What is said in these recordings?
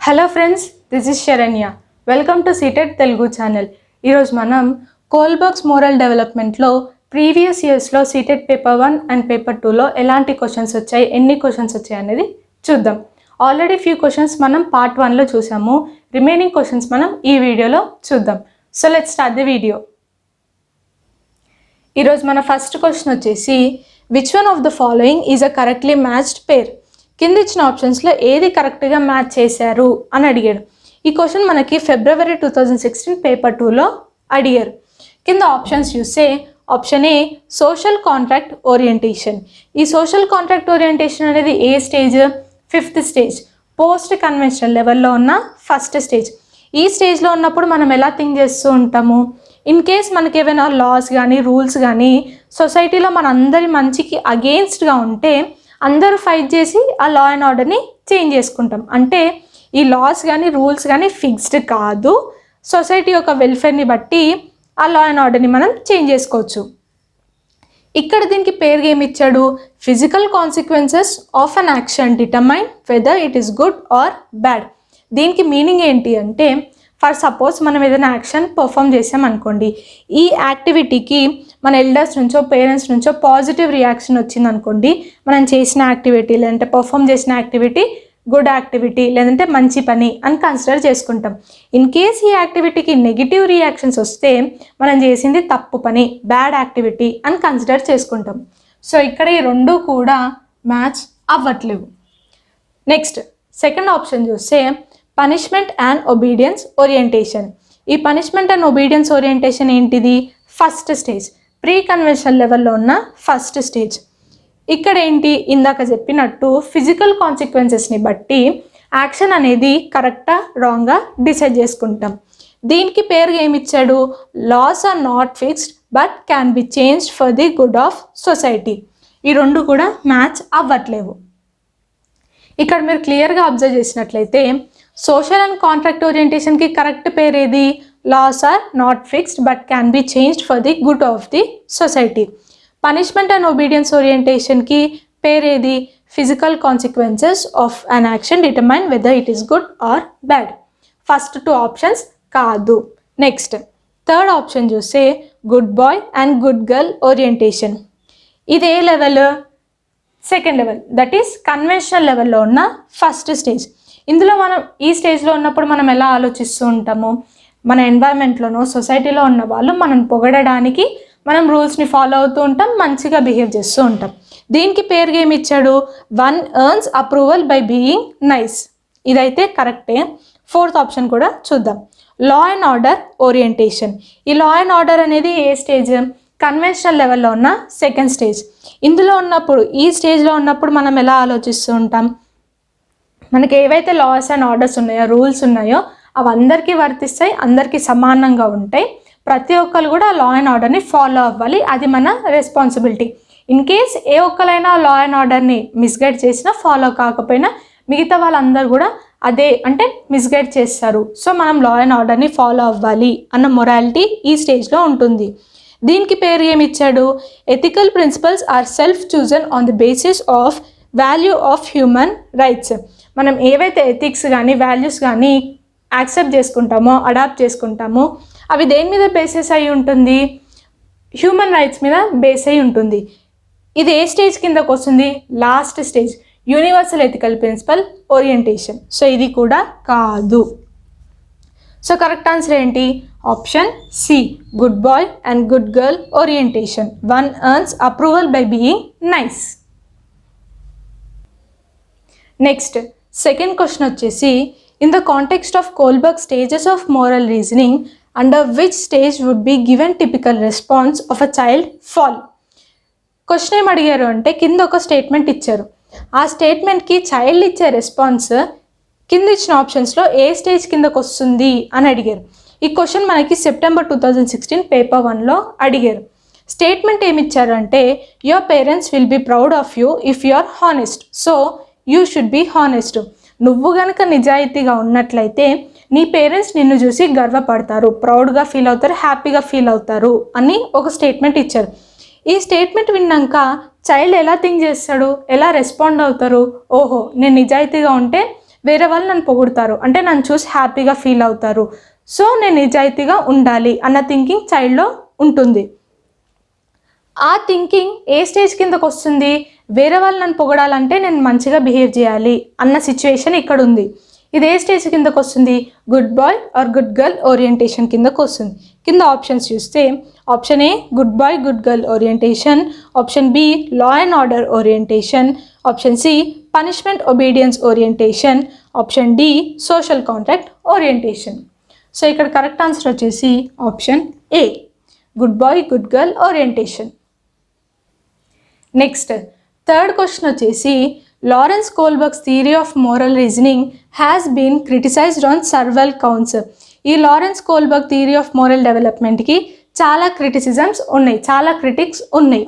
Hello friends, this is Saranya. Welcome to Ctet Telugu channel. ఈరోజు మనం Kohlberg's moral డెవలప్మెంట్లో previous ఇయర్స్లో Ctet పేపర్ 1 అండ్ పేపర్ 2లో ఎలాంటి క్వశ్చన్స్ వచ్చాయి, ఎన్ని క్వశ్చన్స్ వచ్చాయి అనేది చూద్దాం. ఆల్రెడీ ఫ్యూ క్వశ్చన్స్ మనం పార్ట్ 1లో చూసాము. రిమైనింగ్ క్వశ్చన్స్ మనం ఈ వీడియోలో చూద్దాం. So let's start the video. ఈరోజు మన ఫస్ట్ క్వశ్చన్ వచ్చేసి which one of the following is a correctly matched pair. కింద ఇచ్చిన ఆప్షన్స్లో ఏది కరెక్ట్గా మ్యాచ్ చేశారు అని అడిగాడు. ఈ క్వశ్చన్ మనకి ఫిబ్రవరి 2016 పేపర్ 2లో అడిగారు. కింద ఆప్షన్స్ చూస్తే option A social contract orientation. ఈ సోషల్ కాంట్రాక్ట్ ఓరియంటేషన్ అనేది ఏ stage? 5th stage, post conventional లెవెల్లో ఉన్న ఫస్ట్ స్టేజ్. ఈ స్టేజ్లో ఉన్నప్పుడు మనం ఎలా థింక్ చేస్తూ ఉంటాము? ఇన్ కేస్ మనకి ఏమైనా లాస్ కానీ రూల్స్ కానీ సొసైటీలో మన అందరి మంచికి అగెయిన్స్ట్గా ఉంటే అందరూ ఫైట్ చేసి ఆ లా అండ్ ఆర్డర్ని చేంజ్ చేసుకుంటాం. అంటే ఈ లాస్ కానీ రూల్స్ కానీ ఫిక్స్డ్ కాదు, సొసైటీ యొక్క వెల్ఫేర్ని బట్టి ఆ లా అండ్ ఆర్డర్ని మనం చేంజ్ చేసుకోవచ్చు. ఇక్కడ దీనికి పేరుగా ఏమి ఇచ్చాడు? Physical consequences of an action determine whether it is good or bad. దీనికి మీనింగ్ ఏంటి అంటే, ఫర్ సపోజ్ మనం ఏదైనా యాక్షన్ పర్ఫామ్ చేసామనుకోండి, ఈ యాక్టివిటీకి మన ఎల్డర్స్ నుంచో పేరెంట్స్ నుంచో పాజిటివ్ రియాక్షన్ వచ్చింది అనుకోండి, మనం చేసిన యాక్టివిటీ లేదంటే పర్ఫామ్ చేసిన యాక్టివిటీ గుడ్ యాక్టివిటీ లేదంటే మంచి పని అని కన్సిడర్ చేసుకుంటాం. ఇన్ కేస్ ఈ యాక్టివిటీకి నెగిటివ్ రియాక్షన్స్ వస్తే మనం చేసింది తప్పు పని, బ్యాడ్ యాక్టివిటీ అని కన్సిడర్ చేసుకుంటాం. సో ఇక్కడ ఈ రెండు కూడా మ్యాచ్ అవ్వట్లేవు. నెక్స్ట్ సెకండ్ ఆప్షన్ చూస్తే పనిష్మెంట్ అండ్ ఒబీడియన్స్ ఓరియంటేషన్. ఈ పనిష్మెంట్ అండ్ ఒబీడియన్స్ ఓరియంటేషన్ ఏంటిది? ఫస్ట్ స్టేజ్, ప్రీ కన్వెన్షనల్ లెవెల్లో ఉన్న ఫస్ట్ స్టేజ్. ఇక్కడ ఏంటి? ఇందాక చెప్పినట్టు ఫిజికల్ కాన్సిక్వెన్సెస్ని బట్టి యాక్షన్ అనేది కరెక్టా రాంగ్గా డిసైడ్ చేసుకుంటాం. దీనికి పేరుగా ఏమిచ్చాడు? Laws are not fixed but can be changed for the good of society. ఈ రెండు కూడా మ్యాచ్ అవ్వట్లేవు. ఇక్కడ మీరు క్లియర్గా అబ్జర్వ్ చేసినట్లయితే సోషల్ అండ్ కాంట్రాక్ట్ ఓరియంటేషన్కి కరెక్ట్ పేరు ఏది? Laws are not fixed but can be changed for the good of the society. Punishment and obedience ఓరియంటేషన్కి పేరు ఏది? Physical consequences of an action determine whether it is good or bad. First 2 options కాదు. Next third option చూస్తే good boy and good girl orientation. ఇది ఏ level? Second level, that is conventional లెవెల్లో ఉన్న first stage. ఇందులో మనం ఈ స్టేజ్లో ఉన్నప్పుడు మనం ఎలా ఆలోచిస్తూ ఉంటాము? మన ఎన్వైరన్మెంట్లోనో సొసైటీలో ఉన్న వాళ్ళు మనం పొగడడానికి మనం రూల్స్ని ఫాలో అవుతూ ఉంటాం, మంచిగా బిహేవ్ చేస్తూ ఉంటాం. దీనికి పేరుగా ఏమి ఇచ్చాడు? One earns approval by being nice. ఇదైతే కరెక్టే. ఫోర్త్ ఆప్షన్ కూడా చూద్దాం. లా అండ్ ఆర్డర్ ఓరియంటేషన్. ఈ లా అండ్ ఆర్డర్ అనేది ఏ స్టేజ్? కన్వెన్షనల్ లెవెల్లో ఉన్న సెకండ్ స్టేజ్. ఇందులో ఉన్నప్పుడు ఈ స్టేజ్లో ఉన్నప్పుడు మనం ఎలా ఆలోచిస్తూ ఉంటాం? మనకి ఏవైతే లాస్ అండ్ ఆర్డర్స్ ఉన్నాయో, రూల్స్ ఉన్నాయో అవి అందరికీ వర్తిస్తాయి, అందరికీ సమానంగా ఉంటాయి. ప్రతి ఒక్కరు కూడా లా అండ్ ఆర్డర్ని ఫాలో అవ్వాలి, అది మన రెస్పాన్సిబిలిటీ. ఇన్ కేస్ ఏ ఒక్కరైనా లా అండ్ ఆర్డర్ని మిస్గైడ్ చేసినా, ఫాలో కాకపోయినా మిగతా వాళ్ళందరూ కూడా అదే అంటే మిస్గైడ్ చేస్తారు. సో మనం లా అండ్ ఆర్డర్ని ఫాలో అవ్వాలి అన్న మొరాలిటీ ఈ స్టేజ్లో ఉంటుంది. దీనికి పేరు ఏమి ఇచ్చాడు? Ethical principles are self chosen on the basis of value of human rights. మనం ఏవైతే ఎథిక్స్ కానీ వాల్యూస్ కానీ యాక్సెప్ట్ చేసుకుంటామో, అడాప్ట్ చేసుకుంటామో అవి దేని మీద బేసెస్ అయి ఉంటుంది? హ్యూమన్ రైట్స్ మీద బేస్ అయి ఉంటుంది. ఇది ఏ స్టేజ్ కిందకు వస్తుంది? Last stage, universal ethical principle orientation. So ఇది కూడా కాదు. సో కరెక్ట్ ఆన్సర్ ఏంటి? Option C, good boy and good girl orientation. One earns approval by being nice. Next second question వచ్చేసి in the context of Kohlberg stages of moral reasoning under which stage would be given typical response of a child fall. Question ఏం అడిగారు అంటే, కింద ఒక statement ఇచ్చారు, ఆ స్టేట్మెంట్కి child ఇచ్చే response కింద ఇచ్చిన ఆప్షన్స్లో ఏ స్టేజ్ కిందకు వస్తుంది అని అడిగారు. ఈ క్వశ్చన్ మనకి సెప్టెంబర్ 2016 పేపర్ 1లో అడిగారు. స్టేట్మెంట్ ఏమి ఇచ్చారు అంటే, your parents will be proud of you if you are honest, so you should be honest. నువ్వు కనుక నిజాయితీగా ఉన్నట్లయితే నీ పేరెంట్స్ నిన్ను చూసి గర్వపడతారు, ప్రౌడ్గా ఫీల్ అవుతారు, హ్యాపీగా ఫీల్ అవుతారు అని ఒక స్టేట్మెంట్ ఇచ్చారు. ఈ స్టేట్మెంట్ విన్నాక చైల్డ్ ఎలా థింక్ చేస్తాడు, ఎలా రెస్పాండ్ అవుతారు? ఓహో, నేను నిజాయితీగా ఉంటే వేరే వాళ్ళు నన్ను పొగుడుతారు అంటే నన్ను చూసి హ్యాపీగా ఫీల్ అవుతారు. సో నేను నిజాయితీగా ఉండాలి అన్న థింకింగ్ చైల్డ్లో ఉంటుంది. ఆ థింకింగ్ ఏ స్టేజ్ కిందకు వస్తుంది? వేరే వాళ్ళు నన్ను పొగడాలంటే నేను మంచిగా బిహేవ్ చేయాలి అన్న సిచ్యువేషన్ ఇక్కడ ఉంది. ఇది ఏ స్టేజ్ కిందకు వస్తుంది? Good boy or good girl orientation కిందకు వస్తుంది. కింద ఆప్షన్స్ చూస్తే option A good boy good girl orientation, option B law and order orientation, option C punishment obedience orientation, option D social contract orientation. So ఇక్కడ correct answer వచ్చేసి option A good boy good girl orientation. Next third question వచ్చేసి Lawrence Kohlberg's theory of moral reasoning has been criticised on several counts. ఈ Lawrence Kohlberg theory of moral డెవలప్మెంట్కి చాలా criticisms ఉన్నాయి, చాలా critics ఉన్నాయి.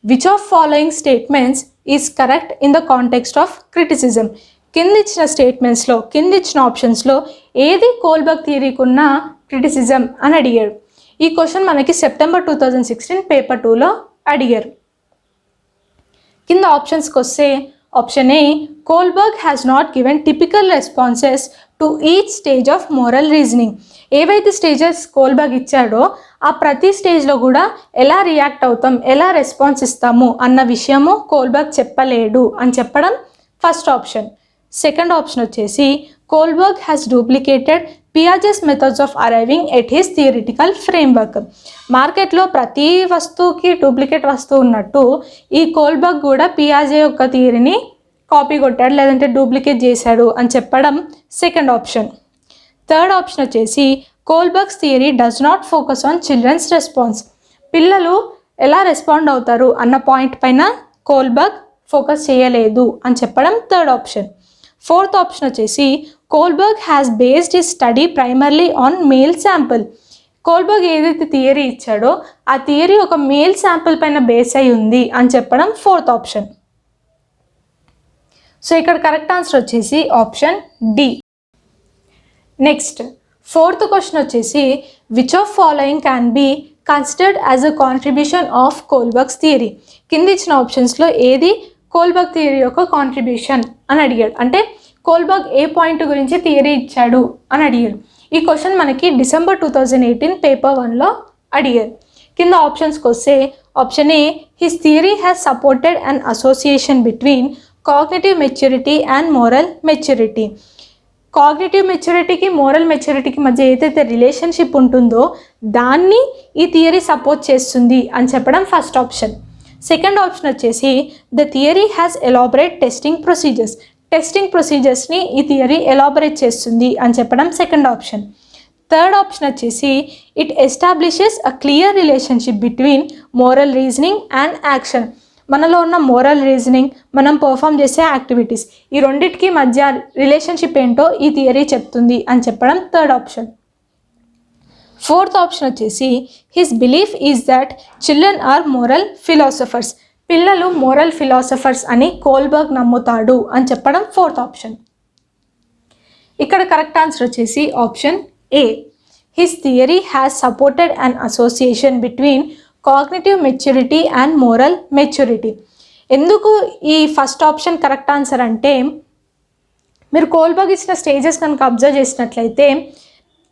Which of following statements is correct in the context of criticism? కింద ఇచ్చిన స్టేట్మెంట్స్లో, కింద ఇచ్చిన ఆప్షన్స్లో ఏది కోల్బర్గ్ థియరీకి ఉన్న క్రిటిసిజం అని అడిగాడు. ఈ క్వశ్చన్ మనకి సెప్టెంబర్ 2016 పేపర్ 2లో అడిగారు. కింద ఆప్షన్స్కి వస్తే option A Kohlberg has not given typical responses to each stage of moral reasoning. ఏవైతే స్టేజెస్ కోల్బర్గ్ ఇచ్చాడో ఆ ప్రతి స్టేజ్లో కూడా ఎలా రియాక్ట్ అవుతాం, ఎలా రెస్పాన్స్ ఇస్తాము అన్న విషయము కోల్బర్గ్ చెప్పలేడు అని చెప్పడం ఫస్ట్ ఆప్షన్. సెకండ్ ఆప్షన్ వచ్చేసి Kohlberg has duplicated పియాజెస్ methods of arriving at his theoretical framework. మార్కెట్లో ప్రతి వస్తువుకి డూప్లికేట్ వస్తువు ఉన్నట్టు ఈ కోల్బర్గ్ కూడా పియాజే యొక్క థియరీని కాపీ కొట్టాడు లేదంటే డూప్లికేట్ చేశాడు అని చెప్పడం సెకండ్ ఆప్షన్. థర్డ్ ఆప్షన్ వచ్చేసి Kohlberg's theory does not focus on children's response. పిల్లలు ఎలా రెస్పాండ్ అవుతారు అన్న పాయింట్ పైన కోల్బర్గ్ ఫోకస్ చేయలేదు అని చెప్పడం థర్డ్ ఆప్షన్. ఫోర్త్ ఆప్షన్ వచ్చేసి Kohlberg has based his study primarily on male sample. Kohlberg ఏదైతే థియరీ ఇచ్చాడో ఆ థియరీ ఒక మేల్ శాంపుల్ పైన బేస్ అయి ఉంది అని చెప్పడం ఫోర్త్ ఆప్షన్. సో ఇక్కడ కరెక్ట్ ఆన్సర్ వచ్చేసి option D. Next fourth question వచ్చేసి which of following can be considered as a contribution of Kohlberg's theory? కింద ఇచ్చిన ఆప్షన్స్లో ఏది కోల్బర్గ్ థియరీ యొక్క కాంట్రిబ్యూషన్ అని అడిగాడు. అంటే కోల్బర్గ్ ఏ పాయింట్ గురించి థియరీ ఇచ్చాడు అని అడిగాడు. ఈ క్వశ్చన్ మనకి డిసెంబర్ 2018 పేపర్ 1లో అడిగారు. కింద ఆప్షన్స్కి వస్తే option A his theory has supported an association between cognitive maturity and moral maturity. Cognitive మెచ్యూరిటీకి మోరల్ మెచ్యూరిటీకి మధ్య ఏదైతే రిలేషన్షిప్ ఉంటుందో దాన్ని ఈ థియరీ సపోర్ట్ చేస్తుంది అని చెప్పడం ఫస్ట్ ఆప్షన్. సెకండ్ ఆప్షన్ వచ్చేసి the theory has elaborate testing ప్రొసీజర్స్ని ఈ థియరీ ఎలాబరేట్ చేస్తుంది అని చెప్పడం సెకండ్ ఆప్షన్. థర్డ్ ఆప్షన్ వచ్చేసి it establishes a clear relationship between moral reasoning and action. మనలో ఉన్న మోరల్ రీజనింగ్, మనం పర్ఫామ్ చేసే యాక్టివిటీస్, ఈ రెండింటికి మధ్య రిలేషన్షిప్ ఏంటో ఈ థియరీ చెప్తుంది అని చెప్పడం థర్డ్ ఆప్షన్. ఫోర్త్ ఆప్షన్ వచ్చేసి his belief is that children are moral philosophers. పిల్లలు మోరల్ ఫిలాసఫర్స్ అని కోల్బర్గ్ నమ్ముతాడు అని చెప్పడం ఫోర్త్ ఆప్షన్. ఇక్కడ కరెక్ట్ ఆన్సర్ వచ్చేసి option A his theory has supported an association between cognitive maturity and moral maturity. ఎందుకు ఈ ఫస్ట్ ఆప్షన్ కరెక్ట్ ఆన్సర్ అంటే మీరు కోల్బర్గ్ ఇచ్చిన స్టేజెస్ కనుక అబ్జర్వ్ చేసినట్లయితే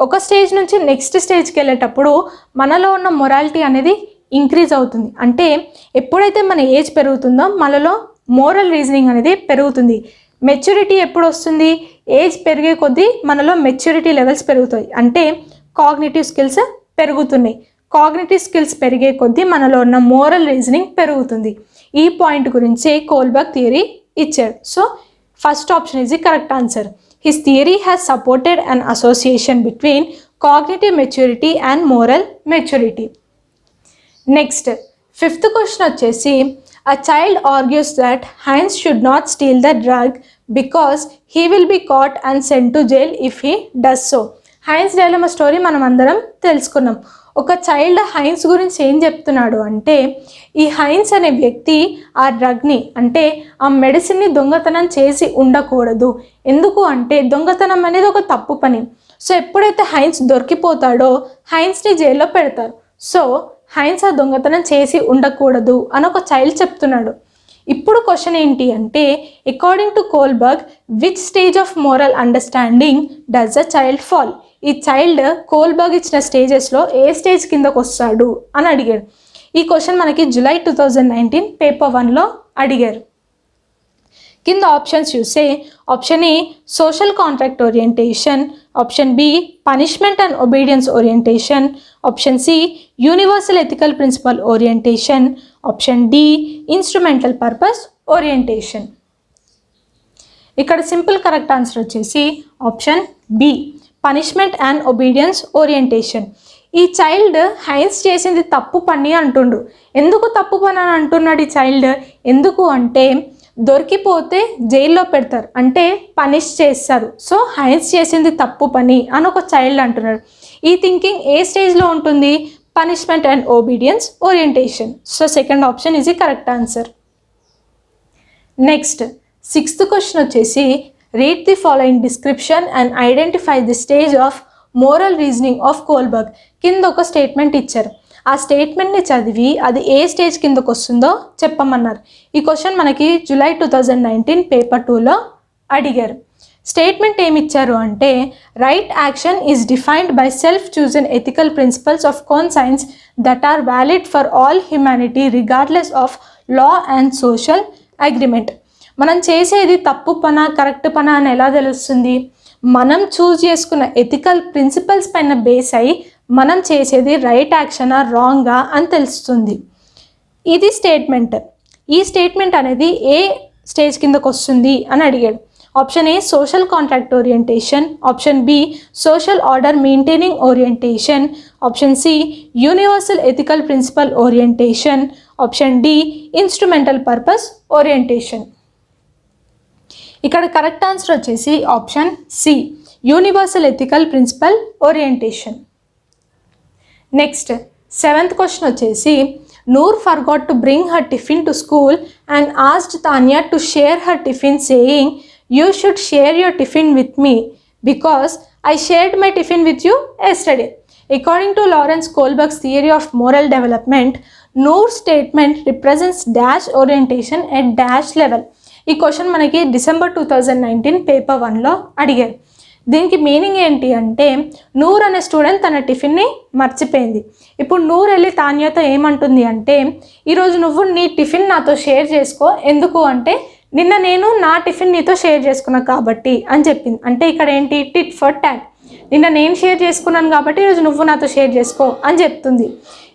ఒక స్టేజ్ నుంచి నెక్స్ట్ స్టేజ్కి వెళ్ళేటప్పుడు మనలో ఉన్న మొరాలిటీ అనేది ఇంక్రీజ్ అవుతుంది. అంటే ఎప్పుడైతే మన ఏజ్ పెరుగుతుందో మనలో మోరల్ రీజనింగ్ అనేది పెరుగుతుంది. మెచ్యూరిటీ ఎప్పుడు వస్తుంది? ఏజ్ పెరిగే కొద్దీ మనలో మెచ్యూరిటీ లెవెల్స్ పెరుగుతాయి. అంటే కాగ్నిటివ్ స్కిల్స్ పెరుగుతున్నాయి. కాగ్నిటివ్ స్కిల్స్ పెరిగే కొద్దీ మనలో ఉన్న మోరల్ రీజనింగ్ పెరుగుతుంది. ఈ పాయింట్ గురించే కోల్బర్గ్ థియరీ ఇచ్చాడు. So first option is the correct answer. His theory has supported an association between cognitive maturity and moral maturity. Next, fifth question వచ్చేసి a child argues that Heinz should not steal the drug because he will be caught and sent to jail if he does so. Heinz dilemma story మనం అందరం తెలుసుకున్నాం. ఒక child Heinz గురించి ఏం చెప్తున్నాడు అంటే ఈ హైన్స్ అనే వ్యక్తి ఆ డ్రగ్ని అంటే ఆ మెడిసిన్ని దొంగతనం చేసి ఉండకూడదు. ఎందుకు అంటే దొంగతనం అనేది ఒక తప్పు పని. సో ఎప్పుడైతే హైన్స్ దొరికిపోతాడో హైన్స్ని జైల్లో పెడతారు. సో హైన్స్ ఆ దొంగతనం చేసి ఉండకూడదు అని ఒక చైల్డ్ చెప్తున్నాడు. ఇప్పుడు క్వశ్చన్ ఏంటి అంటే according to Kohlberg which stage of moral understanding does a child fall? ఈ చైల్డ్ కోల్బర్గ్ ఇచ్చిన స్టేజెస్లో ఏ స్టేజ్ కిందకు వస్తాడు అని అడిగాడు. ఈ క్వశ్చన్ మనకి జూలై 2019 పేపర్ 1లో అడిగారు. కింద ఆప్షన్స్ చూస్తే option A social contract orientation, option B punishment and obedience orientation, option C universal ethical principle orientation, option D instrumental purpose orientation. ఇక్కడ సింపుల్ కరెక్ట్ ఆన్సర్ వచ్చేసి option B punishment and obedience orientation. ఈ child Heinz చేసింది తప్పు పని అంటుండు. ఎందుకు తప్పు పని అని అంటున్నాడు ఈ చైల్డ్? ఎందుకు అంటే దొరికిపోతే జైల్లో పెడతారు, అంటే పనిష్ చేస్తారు. సో హైన్స్ చేసింది తప్పు పని అని ఒక చైల్డ్ అంటున్నాడు. ఈ థింకింగ్ ఏ స్టేజ్లో ఉంటుంది? Punishment and obedience orientation. So second option is the correct answer. Next 6th question వచ్చేసి read the following description and identify the stage of moral reasoning of Kohlberg. కింద ఒక స్టేట్మెంట్ ఇచ్చారు. ఆ స్టేట్మెంట్ని చదివి అది ఏ స్టేజ్ కిందకు వస్తుందో చెప్పమన్నారు. ఈ క్వశ్చన్ మనకి జూలై 2019 పేపర్ 2లో అడిగారు. స్టేట్మెంట్ ఏమి ఇచ్చారు అంటే right action is defined by self chosen ethical principles of conscience that are valid for all humanity regardless of law and social agreement. మనం చేసేది తప్పు పనా కరెక్ట్ పనా అని ఎలా తెలుస్తుంది? మనం చూజ్ చేసుకున్న ఎథికల్ ప్రిన్సిపల్స్ పైన బేస్ అయ్యి మనం చేసేది రైట్ యాక్షనా రాంగా అని తెలుస్తుంది. ఇది స్టేట్మెంట్. ఈ స్టేట్మెంట్ అనేది ఏ స్టేజ్ కిందకు వస్తుంది అని అడిగాడు. Option A social contract orientation, option B social order maintaining orientation, option C universal ethical principle orientation, option D instrumental purpose orientation. ఇక్కడ కరెక్ట్ ఆన్సర్ వచ్చేసి option C universal ethical principle orientation. Next 7th question వచ్చేసి Noor forgot to bring her tiffin to school and asked Tanya to share her tiffin saying you should share your tiffin with me because I shared my tiffin with you yesterday. According to Lawrence Kohlberg's theory of moral development Noor statement represents dash orientation at dash level. ఈ question మనకి December 2019 paper 1లో అడిగారు. దీనికి meaning ఏంటి అంటే నూర్ అనే student తన టిఫిన్ని మర్చిపోయింది. ఇప్పుడు నూర్ వెళ్ళి తాన్యాతో ఏమంటుంది అంటే ఈరోజు నువ్వు నీ టిఫిన్ నాతో షేర్ చేసుకో, ఎందుకు అంటే నిన్న నేను నా టిఫిన్ నీతో షేర్ చేసుకున్నా కాబట్టి అని చెప్పింది. అంటే ఇక్కడ ఏంటి టిట్ ఫర్ టాట్. నిన్న నేను షేర్ చేసుకున్నాను కాబట్టి ఈరోజు నువ్వు నాతో షేర్ చేసుకో అని చెప్తుంది.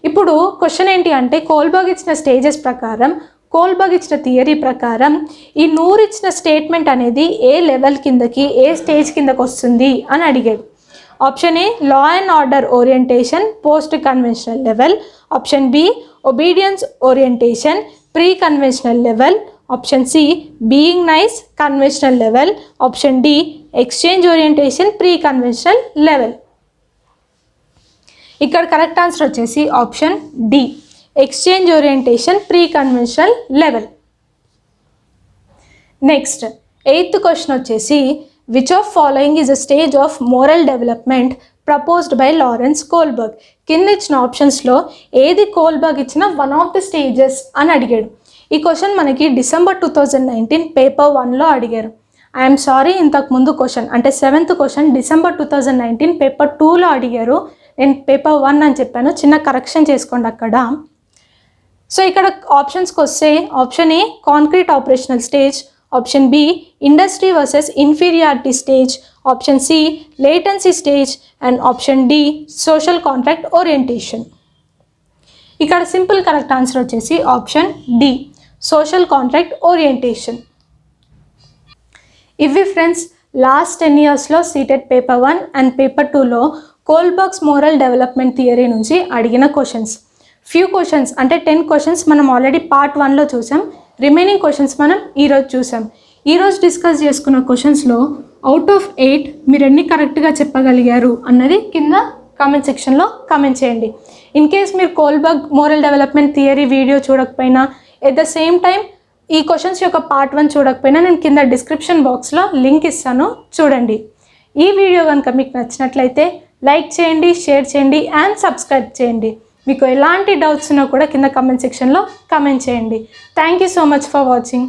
ఇప్పుడు క్వశ్చన్ ఏంటి అంటే కోల్బర్గ్ ఇచ్చిన స్టేజెస్ ప్రకారం, కోల్బర్గ్ ఇచ్చిన థియరీ ప్రకారం ఈ నూర్ ఇచ్చిన స్టేట్మెంట్ అనేది ఏ లెవెల్ కిందకి ఏ స్టేజ్ కిందకి వస్తుంది అని అడిగాడు. Option A law and order orientation post conventional level, option B obedience orientation pre conventional level, option C being nice conventional level, option D exchange orientation pre conventional level. ఇక్కడ correct answer వచ్చేసి option D exchange orientation pre conventional level. Next 8th question వచ్చేసి which of following is a stage of moral development proposed by Lawrence Kohlberg. కింద ఇచ్చిన ఆప్షన్స్లో ఏది Kohlberg ఇచ్చిన one of the stages అని అడిగాడు. ఈ క్వశ్చన్ మనకి డిసెంబర్ 2019 పేపర్ 1లో అడిగారు. ఐఎమ్ సారీ, ఇంతకుముందు క్వశ్చన్ అంటే 7th క్వశ్చన్ డిసెంబర్ 2019 పేపర్ 2లో అడిగారు. నేను పేపర్ 1 అని చెప్పాను, చిన్న కరెక్షన్ చేసుకోండి అక్కడ. సో ఇక్కడ ఆప్షన్స్కి వస్తే option A concrete operational stage, option B industry versus inferiority stage, option C latency stage and option D social contract orientation. ఇక్కడ సింపుల్ కరెక్ట్ ఆన్సర్ వచ్చేసి option D social contract orientation. ఇవి friends last 10 yearsలో CTET paper 1 and paper 2లో Kohlberg's moral development theory నుంచి అడిగిన questions. Few questions అంటే 10 questions మనం already part 1లో చూసాం. రిమైనింగ్ క్వశ్చన్స్ మనం ఈరోజు చూసాం. ఈరోజు డిస్కస్ చేసుకున్న క్వశ్చన్స్లో అవుట్ ఆఫ్ 8 మీరు ఎన్ని కరెక్ట్గా చెప్పగలిగారు అన్నది కింద కామెంట్ సెక్షన్లో కామెంట్ చేయండి. ఇన్ కేస్ మీరు Kohlberg moral development theory video చూడకపోయినా ఎట్ ద సేమ్ టైం ఈ క్వశ్చన్స్ యొక్క పార్ట్ 1 చూడకపోయినా నేను కింద డిస్క్రిప్షన్ బాక్స్లో లింక్ ఇస్తాను, చూడండి. ఈ వీడియో కనుక మీకు నచ్చినట్లయితే లైక్ చేయండి, షేర్ చేయండి అండ్ సబ్స్క్రైబ్ చేయండి. మీకు ఎలాంటి డౌట్స్ ఉన్నా కూడా కింద కమెంట్ సెక్షన్లో కమెంట్ చేయండి. Thank you so much for watching.